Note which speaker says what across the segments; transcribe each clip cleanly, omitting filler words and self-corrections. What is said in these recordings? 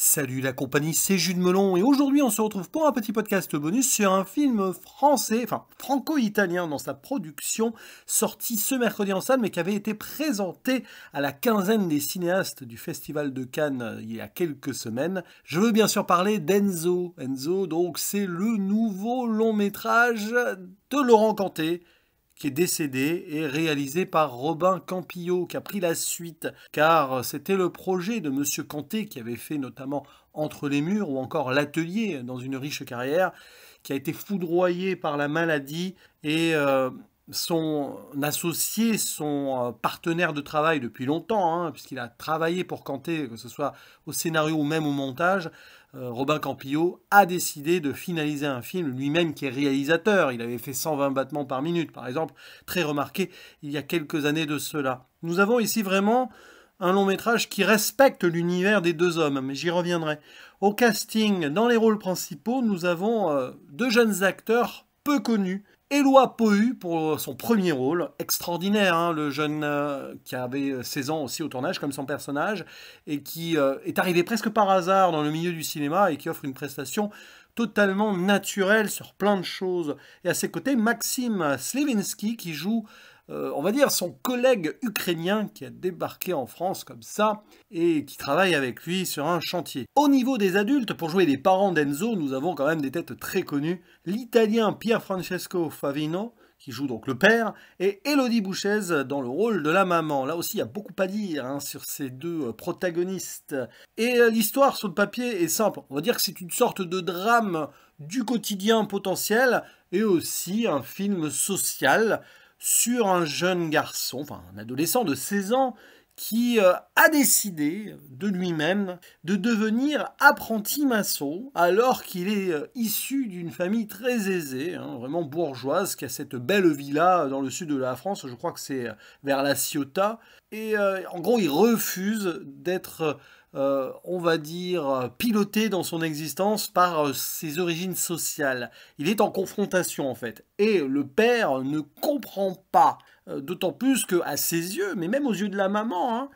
Speaker 1: Salut la compagnie, c'est Jules Melon et aujourd'hui on se retrouve pour un petit podcast bonus sur un film français, enfin franco-italien dans sa production, sorti ce mercredi en salle mais qui avait été présenté à la quinzaine des cinéastes du Festival de Cannes il y a quelques semaines. Je veux bien sûr parler d'Enzo. Enzo, donc c'est le nouveau long métrage de Laurent Canté, qui est décédé et réalisé par Robin Campillo, qui a pris la suite, car c'était le projet de Monsieur Canté, qui avait fait notamment Entre les murs ou encore L'Atelier dans une riche carrière, qui a été foudroyé par la maladie et son associé, son partenaire de travail depuis longtemps, puisqu'il a travaillé pour Canté, que ce soit au scénario ou même au montage, Robin Campillo a décidé de finaliser un film, lui-même qui est réalisateur. Il avait fait 120 battements par minute, par exemple, très remarqué il y a quelques années de cela. Nous avons ici vraiment un long métrage qui respecte l'univers des deux hommes, mais j'y reviendrai. Au casting, dans les rôles principaux, nous avons deux jeunes acteurs peu connus. Éloi Pohu pour son premier rôle, extraordinaire, le jeune qui avait 16 ans aussi au tournage, comme son personnage, et qui est arrivé presque par hasard dans le milieu du cinéma et qui offre une prestation totalement naturelle sur plein de choses. Et à ses côtés, Maxime Slivensky qui joue, on va dire, son collègue ukrainien qui a débarqué en France comme ça et qui travaille avec lui sur un chantier. Au niveau des adultes, pour jouer les parents d'Enzo, nous avons quand même des têtes très connues. L'italien Pierfrancesco Favino, qui joue donc le père, et Élodie Bouchez dans le rôle de la maman. Là aussi, il y a beaucoup à dire sur ces deux protagonistes. Et l'histoire sur le papier est simple. On va dire que c'est une sorte de drame du quotidien potentiel et aussi un film social sur un jeune garçon, enfin un adolescent de 16 ans, qui a décidé de lui-même de devenir apprenti maçon alors qu'il est issu d'une famille très aisée, vraiment bourgeoise, qui a cette belle villa dans le sud de la France, je crois que c'est vers la Ciotat, et en gros il refuse d'être on va dire, piloté dans son existence par ses origines sociales. Il est en confrontation, en fait. Et le père ne comprend pas. D'autant plus qu'à ses yeux, mais même aux yeux de la maman,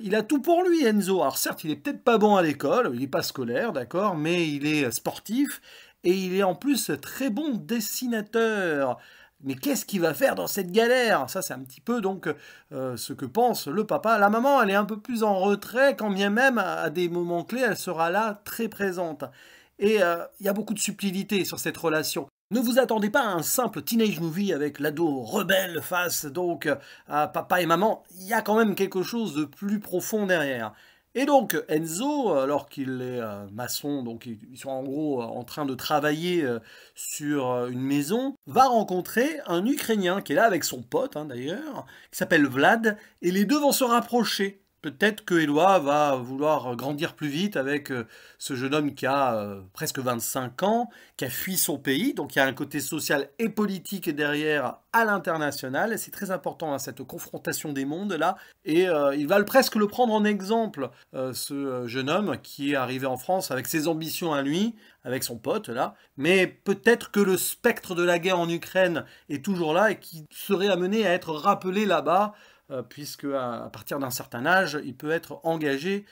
Speaker 1: il a tout pour lui, Enzo. Alors certes, il est peut-être pas bon à l'école, il n'est pas scolaire, d'accord, mais il est sportif, et il est en plus très bon dessinateur. Mais qu'est-ce qu'il va faire dans cette galère? Ça, c'est un petit peu donc ce que pense le papa. La maman, elle est un peu plus en retrait, quand bien même, à des moments clés, elle sera là, très présente. Et il y a beaucoup de subtilité sur cette relation. Ne vous attendez pas à un simple teenage movie avec l'ado rebelle face donc à papa et maman. Il y a quand même quelque chose de plus profond derrière. Et donc Enzo, alors qu'il est maçon, donc ils sont en gros en train de travailler sur une maison, va rencontrer un Ukrainien qui est là avec son pote d'ailleurs, qui s'appelle Vlad, et les deux vont se rapprocher. Peut-être que Éloi va vouloir grandir plus vite avec ce jeune homme qui a presque 25 ans, qui a fui son pays, donc il y a un côté social et politique derrière à l'international, et c'est très important cette confrontation des mondes là, et il va presque le prendre en exemple, ce jeune homme qui est arrivé en France avec ses ambitions à lui, avec son pote là, mais peut-être que le spectre de la guerre en Ukraine est toujours là et qui serait amené à être rappelé là-bas, puisque à partir d'un certain âge, il peut être engagé,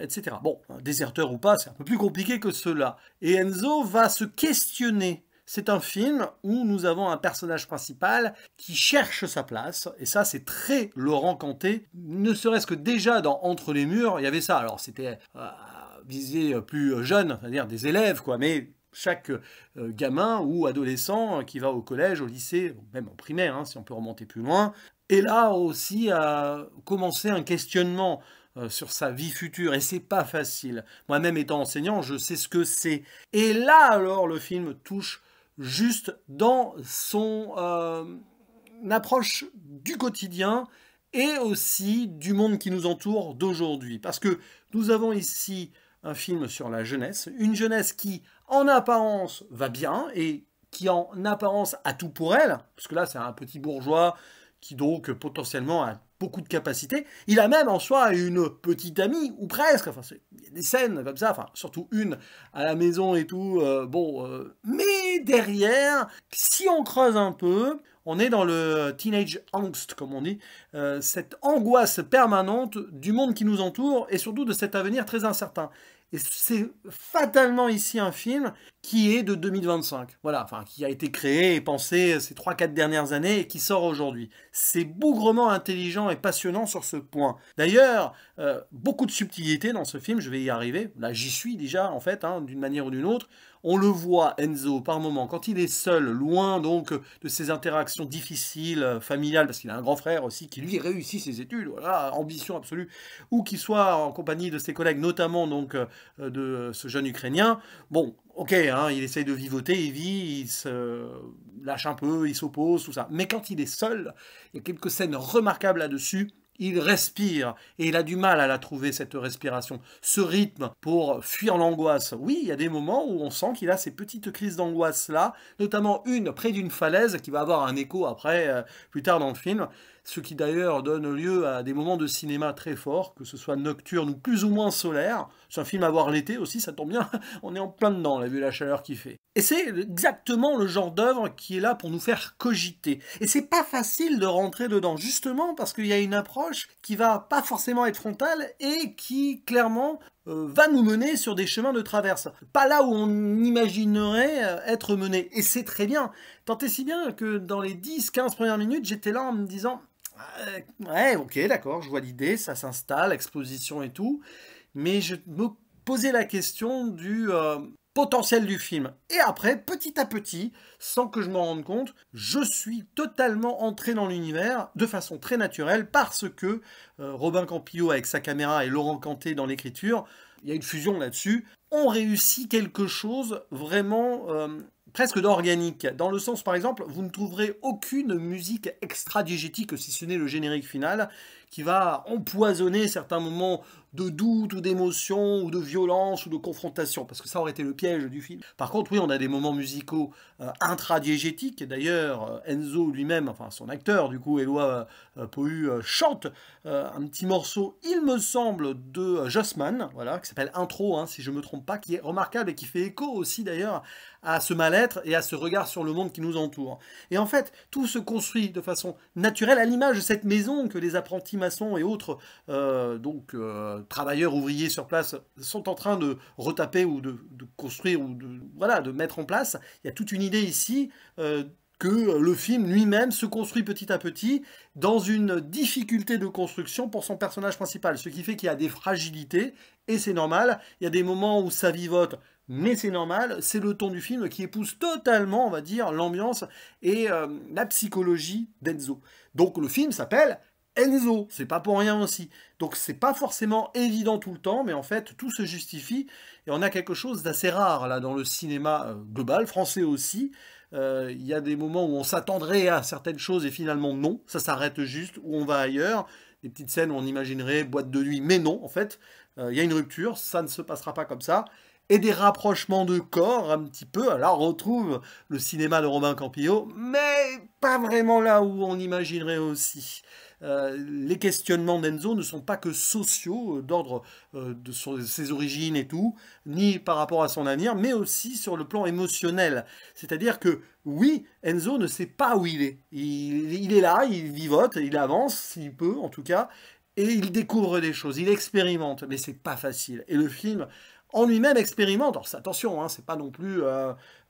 Speaker 1: etc. Bon, déserteur ou pas, c'est un peu plus compliqué que cela. Et Enzo va se questionner. C'est un film où nous avons un personnage principal qui cherche sa place, et ça c'est très Laurent Canté, ne serait-ce que déjà dans Entre les murs, il y avait ça. Alors c'était visé plus jeune, c'est-à-dire des élèves, quoi, mais chaque gamin ou adolescent qui va au collège, au lycée, même en primaire, si on peut remonter plus loin, et là aussi a commencé un questionnement sur sa vie future, et c'est pas facile. Moi-même étant enseignant, je sais ce que c'est. Et là alors le film touche juste dans son approche du quotidien et aussi du monde qui nous entoure d'aujourd'hui. Parce que nous avons ici un film sur la jeunesse, une jeunesse qui en apparence va bien et qui en apparence a tout pour elle, parce que là c'est un petit bourgeois qui donc potentiellement a beaucoup de capacités. Il a même en soi une petite amie, ou presque, enfin, il y a des scènes comme ça, enfin, surtout une à la maison et tout, mais derrière, si on creuse un peu, on est dans le teenage angst, comme on dit, cette angoisse permanente du monde qui nous entoure, et surtout de cet avenir très incertain. Et c'est fatalement ici un film qui est de 2025. Voilà, enfin, qui a été créé et pensé ces 3-4 dernières années et qui sort aujourd'hui. C'est bougrement intelligent et passionnant sur ce point. D'ailleurs, beaucoup de subtilité dans ce film, je vais y arriver. Là, j'y suis déjà, en fait, hein, d'une manière ou d'une autre. On le voit, Enzo, par moment, quand il est seul, loin donc de ses interactions difficiles, familiales, parce qu'il a un grand frère aussi qui lui réussit ses études, voilà, ambition absolue, ou qu'il soit en compagnie de ses collègues, notamment donc de ce jeune Ukrainien. Bon, ok, hein, il essaye de vivoter, il vit, il se lâche un peu, il s'oppose, tout ça. Mais quand il est seul, il y a quelques scènes remarquables là-dessus. Il respire et il a du mal à la trouver, cette respiration, ce rythme pour fuir l'angoisse. Oui, il y a des moments où on sent qu'il a ces petites crises d'angoisse-là, notamment une près d'une falaise qui va avoir un écho après, plus tard dans le film, ce qui d'ailleurs donne lieu à des moments de cinéma très forts, que ce soit nocturne ou plus ou moins solaire. C'est un film à voir l'été aussi, ça tombe bien, on est en plein dedans, là, vu la chaleur qu'il fait. Et c'est exactement le genre d'œuvre qui est là pour nous faire cogiter. Et c'est pas facile de rentrer dedans, justement parce qu'il y a une approche qui va pas forcément être frontale et qui, clairement, va nous mener sur des chemins de traverse. Pas là où on imaginerait être mené. Et c'est très bien. Tant et si bien que dans les 10-15 premières minutes, j'étais là en me disant ouais, ok, d'accord, je vois l'idée, ça s'installe, exposition et tout. Mais je me posais la question du potentiel du film. Et après, petit à petit, sans que je m'en rende compte, je suis totalement entré dans l'univers de façon très naturelle parce que Robin Campillo avec sa caméra et Laurent Canté dans l'écriture, il y a une fusion là-dessus, ont réussi quelque chose vraiment presque d'organique. Dans le sens, par exemple, vous ne trouverez aucune musique extra-diégétique, si ce n'est le générique final, qui va empoisonner certains moments de doute ou d'émotion ou de violence ou de confrontation, parce que ça aurait été le piège du film. Par contre, oui, on a des moments musicaux intradiégétiques. D'ailleurs, Enzo lui-même, enfin son acteur, du coup, Éloi Pohu, chante un petit morceau, il me semble, de Jossman, voilà, qui s'appelle Intro, hein, si je ne me trompe pas, qui est remarquable et qui fait écho aussi, d'ailleurs, à ce mal-être et à ce regard sur le monde qui nous entoure. Et en fait, tout se construit de façon naturelle, à l'image de cette maison que les apprentis maçons et autres travailleurs ouvriers sur place sont en train de retaper ou de construire ou de mettre en place. Il y a toute une idée ici que le film lui-même se construit petit à petit dans une difficulté de construction pour son personnage principal, ce qui fait qu'il y a des fragilités, et c'est normal. Il y a des moments où ça vivote, mais c'est normal, c'est le ton du film qui épouse totalement, on va dire, l'ambiance et la psychologie d'Enzo. Donc le film s'appelle Enzo, c'est pas pour rien aussi. Donc c'est pas forcément évident tout le temps, mais en fait tout se justifie, et on a quelque chose d'assez rare là dans le cinéma global, français aussi. Il y a des moments où on s'attendrait à certaines choses et finalement non, ça s'arrête juste, ou on va ailleurs. Des petites scènes où on imaginerait boîte de nuit, mais non, en fait, il y a une rupture, ça ne se passera pas comme ça. Et des rapprochements de corps un petit peu. Alors on retrouve le cinéma de Robin Campillo, mais pas vraiment là où on imaginerait aussi. Les questionnements d'Enzo ne sont pas que sociaux, d'ordre de ses origines et tout, ni par rapport à son avenir, mais aussi sur le plan émotionnel. C'est-à-dire que, oui, Enzo ne sait pas où il est. Il est là, il vivote, il avance, s'il peut en tout cas, et il découvre des choses, il expérimente, mais c'est pas facile. Et le film en lui-même expérimente. Alors attention, hein, c'est pas non plus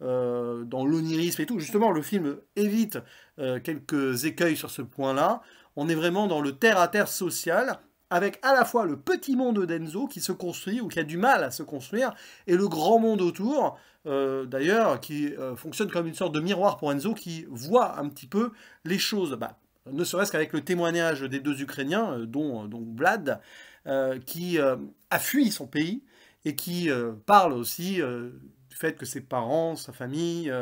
Speaker 1: dans l'onirisme et tout. Justement, le film évite quelques écueils sur ce point-là. On est vraiment dans le terre-à-terre social, avec à la fois le petit monde d'Enzo qui se construit ou qui a du mal à se construire, et le grand monde autour, d'ailleurs, qui fonctionne comme une sorte de miroir pour Enzo, qui voit un petit peu les choses. Ne serait-ce qu'avec le témoignage des deux Ukrainiens, dont Vlad, qui a fui son pays, et qui parle aussi du fait que ses parents, sa famille,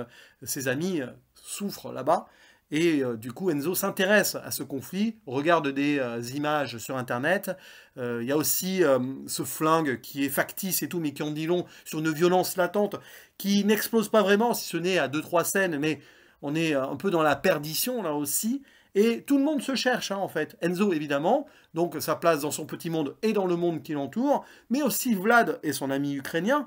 Speaker 1: ses amis souffrent là-bas. Et du coup, Enzo s'intéresse à ce conflit, regarde des images sur Internet. Il y a aussi ce flingue qui est factice et tout, mais qui en dit long sur une violence latente qui n'explose pas vraiment, si ce n'est à 2-3 scènes, mais on est un peu dans la perdition là aussi. Et tout le monde se cherche, hein, en fait. Enzo, évidemment, donc sa place dans son petit monde et dans le monde qui l'entoure, mais aussi Vlad et son ami ukrainien,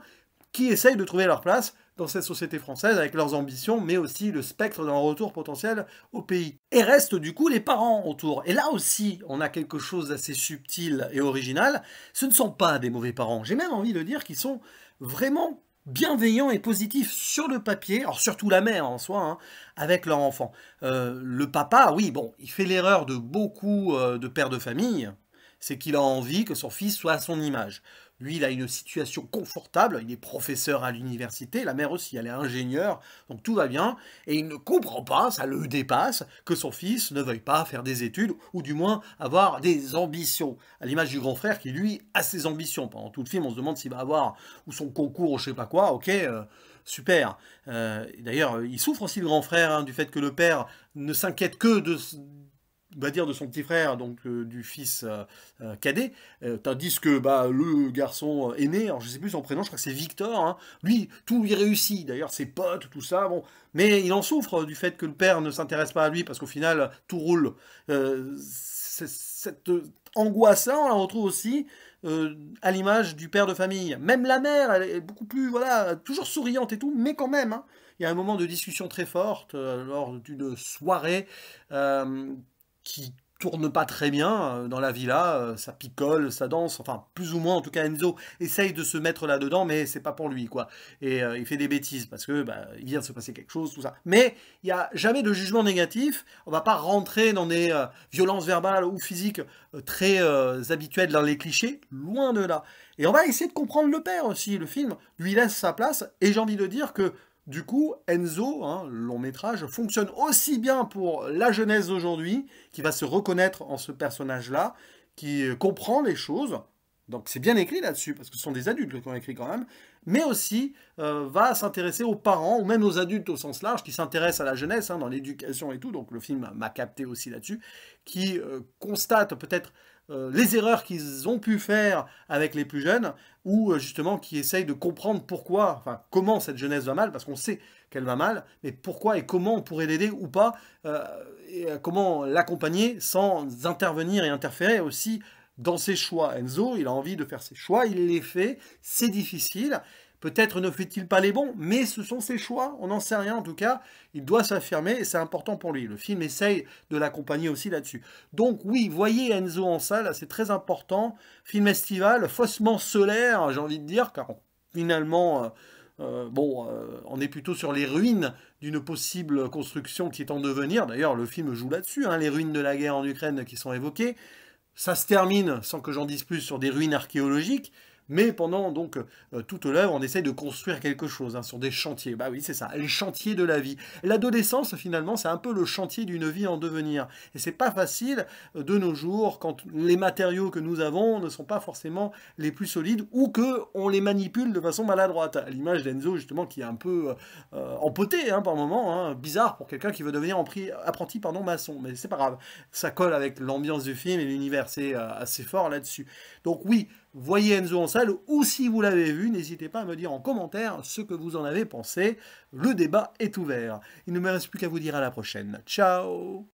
Speaker 1: qui essayent de trouver leur place dans cette société française avec leurs ambitions, mais aussi le spectre d'un retour potentiel au pays. Et restent du coup les parents autour. Et là aussi, on a quelque chose d'assez subtil et original. Ce ne sont pas des mauvais parents. J'ai même envie de dire qu'ils sont vraiment bienveillants et positifs sur le papier, alors surtout la mère en soi, hein, avec leur enfant. Le papa, oui, bon, il fait l'erreur de beaucoup de pères de famille, c'est qu'il a envie que son fils soit à son image. Lui, il a une situation confortable, il est professeur à l'université, la mère aussi, elle est ingénieure, donc tout va bien, et il ne comprend pas, ça le dépasse, que son fils ne veuille pas faire des études, ou du moins avoir des ambitions, à l'image du grand frère qui, lui, a ses ambitions. Pendant tout le film, on se demande s'il va avoir ou son concours ou je sais pas quoi, ok, super. D'ailleurs, il souffre aussi le grand frère hein, du fait que le père ne s'inquiète que de on va dire de son petit frère, donc du fils cadet, tandis que bah, le garçon aîné, alors je sais plus son prénom, je crois que c'est Victor, hein, lui, tout lui réussit, d'ailleurs ses potes, tout ça, bon, mais il en souffre du fait que le père ne s'intéresse pas à lui, parce qu'au final, tout roule. Cette angoisse-là, on la retrouve aussi à l'image du père de famille. Même la mère, elle est beaucoup plus, voilà, toujours souriante et tout, mais quand même, hein, il y a un moment de discussion très forte lors d'une soirée qui tourne pas très bien dans la villa, ça picole, ça danse, enfin plus ou moins en tout cas Enzo essaye de se mettre là-dedans mais c'est pas pour lui quoi. Et il fait des bêtises parce que bah, il vient de se passer quelque chose, tout ça. Mais il n'y a jamais de jugement négatif, on va pas rentrer dans des violences verbales ou physiques très habituelles dans les clichés, loin de là. Et on va essayer de comprendre le père aussi, le film lui laisse sa place et j'ai envie de dire que du coup, Enzo, hein, le long métrage, fonctionne aussi bien pour la jeunesse d'aujourd'hui, qui va se reconnaître en ce personnage-là, qui comprend les choses, donc c'est bien écrit là-dessus, parce que ce sont des adultes qui ont écrit quand même, mais aussi va s'intéresser aux parents, ou même aux adultes au sens large, qui s'intéressent à la jeunesse, hein, dans l'éducation et tout, donc le film m'a capté aussi là-dessus, qui constate peut-être les erreurs qu'ils ont pu faire avec les plus jeunes, ou justement qui essayent de comprendre pourquoi, enfin comment cette jeunesse va mal, parce qu'on sait qu'elle va mal, mais pourquoi et comment on pourrait l'aider ou pas, et comment l'accompagner sans intervenir et interférer aussi dans ses choix. Enzo, il a envie de faire ses choix, il les fait, c'est difficile. Peut-être ne fait-il pas les bons, mais ce sont ses choix, on n'en sait rien en tout cas, il doit s'affirmer et c'est important pour lui. Le film essaye de l'accompagner aussi là-dessus. Donc oui, voyez Enzo en salle, c'est très important. Film estival, faussement solaire, j'ai envie de dire, car finalement, on est plutôt sur les ruines d'une possible construction qui est en devenir. D'ailleurs, le film joue là-dessus, hein, les ruines de la guerre en Ukraine qui sont évoquées. Ça se termine, sans que j'en dise plus, sur des ruines archéologiques, mais pendant donc toute l'œuvre, on essaye de construire quelque chose hein, sur des chantiers. Bah oui, c'est ça, les chantiers de la vie. L'adolescence, finalement, c'est un peu le chantier d'une vie en devenir. Et c'est pas facile de nos jours quand les matériaux que nous avons ne sont pas forcément les plus solides ou que on les manipule de façon maladroite. À l'image d'Enzo, justement, qui est un peu empoté hein, par moment, hein, bizarre pour quelqu'un qui veut devenir apprenti maçon. Mais c'est pas grave, ça colle avec l'ambiance du film et l'univers, c'est assez fort là-dessus. Donc oui, voyez Enzo en salle, ou si vous l'avez vu, n'hésitez pas à me dire en commentaire ce que vous en avez pensé. Le débat est ouvert. Il ne me reste plus qu'à vous dire à la prochaine. Ciao!